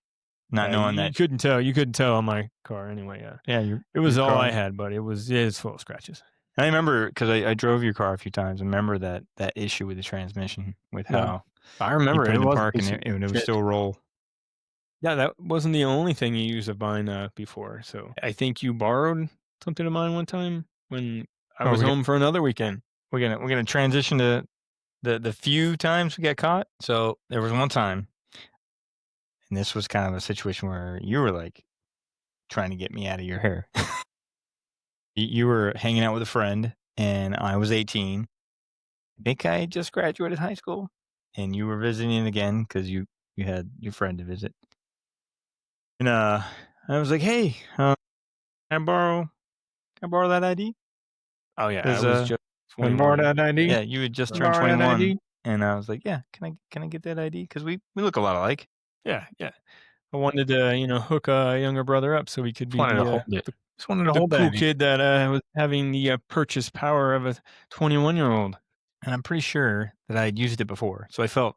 Not knowing you that. couldn't tell. You couldn't tell on my car anyway. Yeah, It was your all car. I had, but it's full of scratches. I remember because I drove your car a few times. I remember that issue with the transmission, with Yeah. how I you remember put it in the was park and it would shit. still roll. Yeah, that wasn't the only thing you used of mine before. So I think you borrowed something of mine one time when I was we got- home for another weekend. We're gonna transition to the few times we got caught. So there was one time, and this was kind of a situation where you were like trying to get me out of your hair. You were hanging out with a friend, and I was 18. I think I had just graduated high school, and you were visiting again because you had your friend to visit. And I was like, "Hey, can I borrow that ID?" Oh yeah, I 'Cause, was just When 21. borrowed that ID? Yeah, you had just turned Borrow that 21, ID? and I was like, "Yeah, can I get that ID? Because we look a lot alike." Yeah. I wanted to, hook a younger brother up so he could be Just wanted to the, hold it. Just wanted to the hold that cool ID. kid that was having the purchase power of a 21-year-old. And I'm pretty sure that I had used it before, so I felt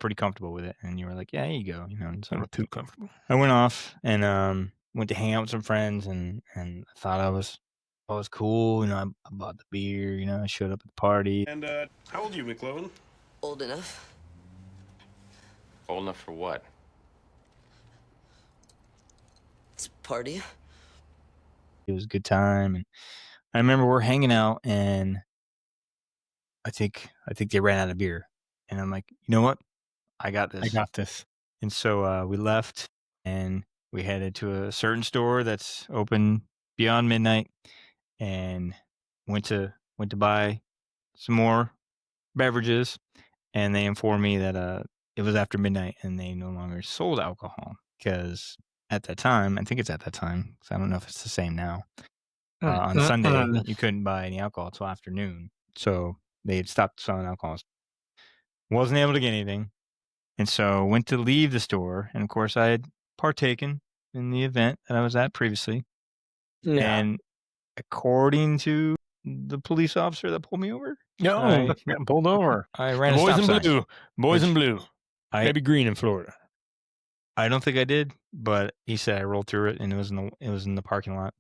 pretty comfortable with it. And you were like, "Yeah, here you go," And so Not too comfortable. I went off and went to hang out with some friends, and I thought I was cool. I bought the beer. I showed up at the party. And how old are you, McLovin? Old enough. Old enough for what? Let's party. It was a good time, and I remember we're hanging out, and I think they ran out of beer, and I'm like, you know what? I got this. I got this. And so we left, and we headed to a certain store that's open beyond midnight, and went to buy some more beverages, and they informed me that it was after midnight and they no longer sold alcohol because at that time, I think it's at that time, 'cause I don't know if it's the same now. On Sunday, you couldn't buy any alcohol till afternoon, so they had stopped selling alcohol. Wasn't able to get anything, and so went to leave the store, and of course I had partaken in the event that I was at previously, and according to the police officer that pulled me over, No, I got pulled over. I ran a Boys stop in sign. blue. Boys in Which blue. Maybe green in Florida. I don't think I did, but he said I rolled through it, and it was in the parking lot.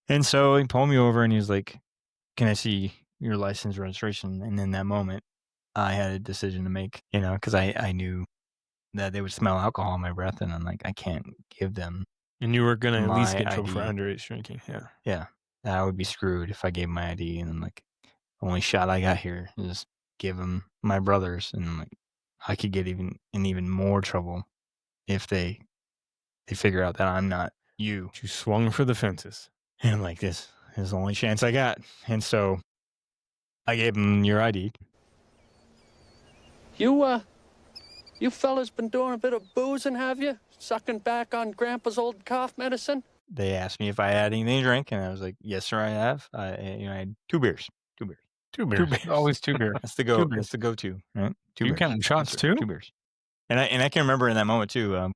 And so he pulled me over, and he was like, "Can I see your license registration?" And in that moment, I had a decision to make, because I knew that they would smell alcohol in my breath, and I'm like, I can't give them. And you were going to at least My get in trouble for ID. underage drinking. Yeah. Yeah, I would be screwed if I gave my ID, and I'm like, the only shot I got here is give them my brother's, and I'm like, I could get in even more trouble if they figure out that I'm not you. You swung for the fences. And I'm like, this is the only chance I got. And so I gave him your ID. You fellas been doing a bit of boozing, have you? Sucking back on Grandpa's old cough medicine? They asked me if I had anything to drink, and I was like, yes, sir, I have. I had 2 beers. 2 beers. 2 beers. Always 2 beers. That's the go. That's the go-to, right? 2 You beers. counting shots Yes, sir. too? 2 beers. And I can remember in that moment too.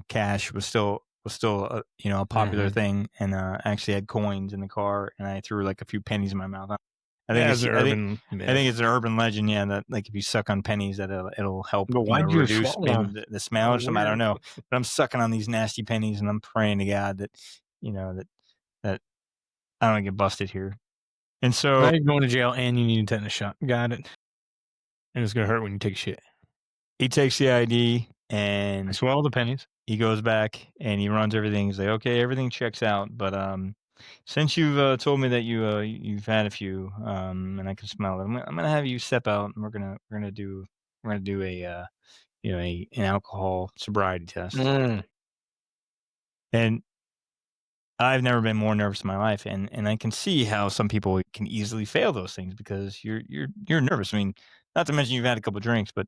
Cash was still a popular thing, and I actually had coins in the car, and I threw like a few pennies in my mouth. I think it's an urban legend, yeah, that like if you suck on pennies, that it'll help. But why'd you reduce swallow maybe the smell or something? I don't know, but I'm sucking on these nasty pennies, and I'm praying to God that that I don't get busted here. And so Now you're going to jail and you need a tetanus shot. Got it. And it's going to hurt when you take shit. he takes the ID I and swallow the pennies. he goes back and he runs everything. He's like, okay, everything checks out, but since you've told me that you've had a few, and I can smell it, I'm gonna have you step out, and we're gonna do a an alcohol sobriety test. And I've never been more nervous in my life, and I can see how some people can easily fail those things because you're nervous. I mean, not to mention you've had a couple drinks, but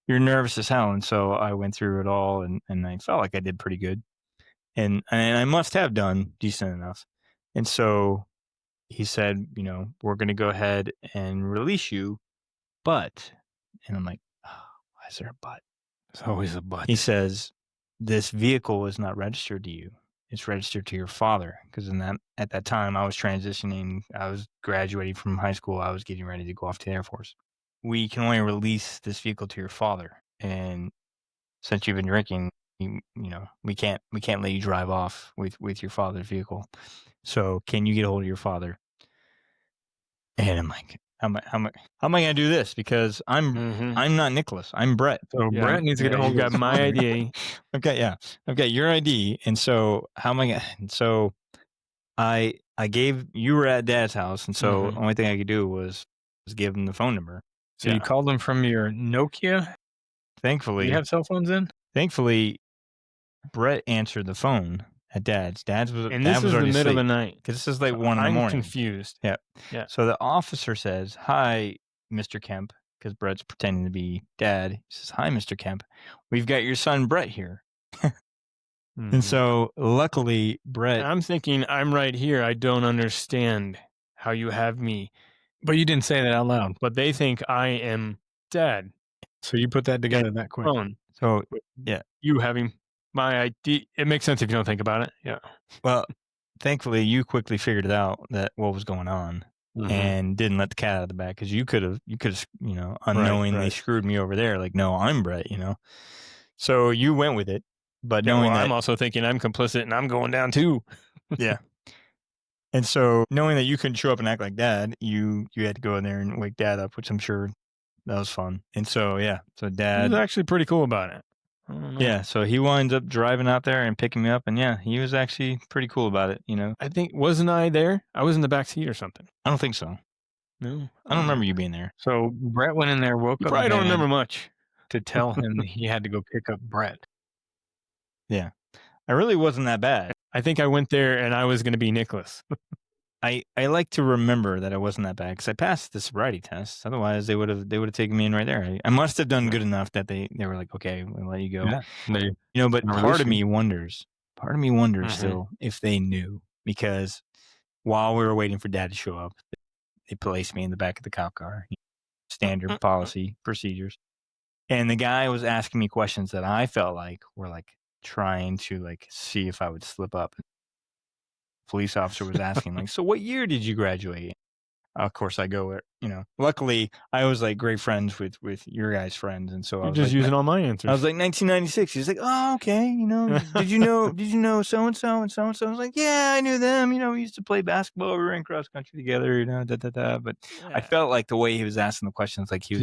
you're nervous as hell. And so I went through it all, and I felt like I did pretty good, and I must have done decent enough. And so he said, we're going to go ahead and release you, but, and I'm like, oh, why is there a but? There's always a but. He says, this vehicle is not registered to you. It's registered to your father. Because at that time, I was transitioning. I was graduating from high school. I was getting ready to go off to the Air Force. We can only release this vehicle to your father. And since you've been drinking, we can't let you drive off with your father's vehicle. So can you get a hold of your father? And I'm like, how am I going to do this? Because I'm not Nicholas. I'm Brett. So Brett needs to get a hold of got my ID. I've got your ID. And so how am I going to? So I gave, you were at Dad's house. And so the only thing I could do was give him the phone number. So you called him from your Nokia? Thankfully. You have cell phones in? Thankfully, Brett answered the phone at Dad's. Dad's was, And Dad this was is the already middle of the asleep. night. Because this is like 1 in the I'm morning. confused. Yeah. Yeah. So the officer says, hi, Mr. Kemp, because Brett's pretending to be Dad. He says, hi, Mr. Kemp. We've got your son, Brett, here. And so luckily, Brett. I'm thinking, I'm right here. I don't understand how you have me. But you didn't say that out loud. But they think I am Dad. So you put that together that quick. Phone. So, yeah. You having my ID. It makes sense if you don't think about it. Yeah. Well, thankfully, you quickly figured it out that what was going on and didn't let the cat out of the bag because you could have, unknowingly screwed me over there. Like, no, I'm Brett, So you went with it, but knowing that I'm also thinking I'm complicit and I'm going down too. Yeah. And so knowing that you couldn't show up and act like Dad, you had to go in there and wake Dad up, which I'm sure that was fun. And so so He Dad, was actually pretty cool about it. I don't know. yeah, so he winds up driving out there and picking me up, and yeah, he was actually pretty cool about it. I think, wasn't I there? I was in the back seat or something. I don't think so. No, I don't remember you being there. So Brett went in there, woke You up probably don't Dad remember much. to tell him he had to go pick up Brett. Yeah, I really wasn't that bad. I think I went there and I was going to be Nicholas. I like to remember that I wasn't that bad because I passed the sobriety test. Otherwise, they would have taken me in right there. I must have done good enough that they were like, okay, we'll let you go. Yeah, But gonna part release of me wonders Mhm. still if they knew, because while we were waiting for Dad to show up, they placed me in the back of the cop car. Standard policy procedures, and the guy was asking me questions that I felt like were like trying to like see if I would slip up. Police officer was asking like, so what year did you graduate? Of course I go, luckily I was like great friends with your guys' friends. And so I You're was just like, using all my answers. I was like 1996. He's like, oh, okay. Did you know so-and-so and so-and-so? I was like, yeah, I knew them. We used to play basketball. We ran cross country together, But I felt like the way he was asking the questions, like he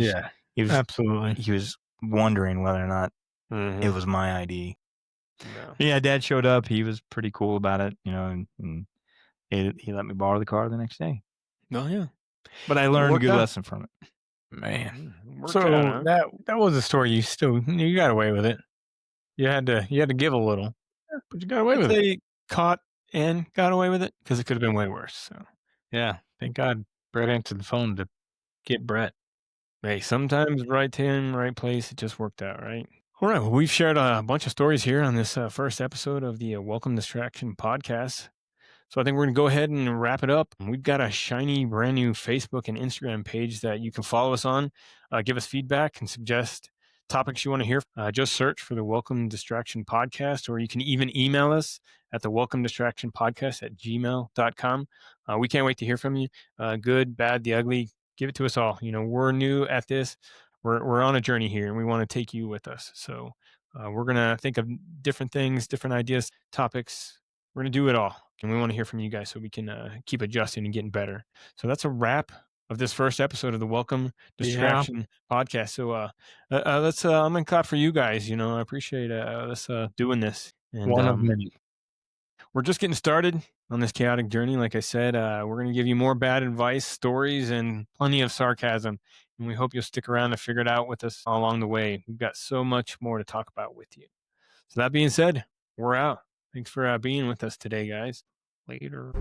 was absolutely. he was wondering whether or not it was my ID. Yeah, Dad showed up. He was pretty cool about it, and he let me borrow the car the next day. Oh, yeah. But I learned a worked good out. lesson from it. Man. Worked So out, huh? that was a story you got away with it. You had to give a little, but you got away with it. They caught and got away with it because it could have been way worse. So, Yeah, thank God Brett answered the phone to get Brett. hey, sometimes right time, right place. It just worked out, right? All right. Well, we've shared a bunch of stories here on this first episode of the Welcome Distraction podcast. So I think we're going to go ahead and wrap it up. We've got a shiny brand new Facebook and Instagram page that you can follow us on. Give us feedback and suggest topics you want to hear. Just search for the Welcome Distraction Podcast, or you can even email us at the Welcome Distraction Podcast at gmail.com. We can't wait to hear from you. Good, bad, the ugly. Give it to us all. We're new at this. We're on a journey here, and we want to take you with us. So we're going to think of different things, different ideas, topics. We're going to do it all. And we want to hear from you guys so we can keep adjusting and getting better. So that's a wrap of this first episode of the Welcome Distraction podcast. So let's I'm going to clap for you guys. I appreciate us doing this. And, One of many. we're just getting started on this chaotic journey. Like I said, we're going to give you more bad advice, stories, and plenty of sarcasm. And we hope you'll stick around to figure it out with us all along the way. We've got so much more to talk about with you. So that being said, we're out. Thanks for being with us today, guys. Later.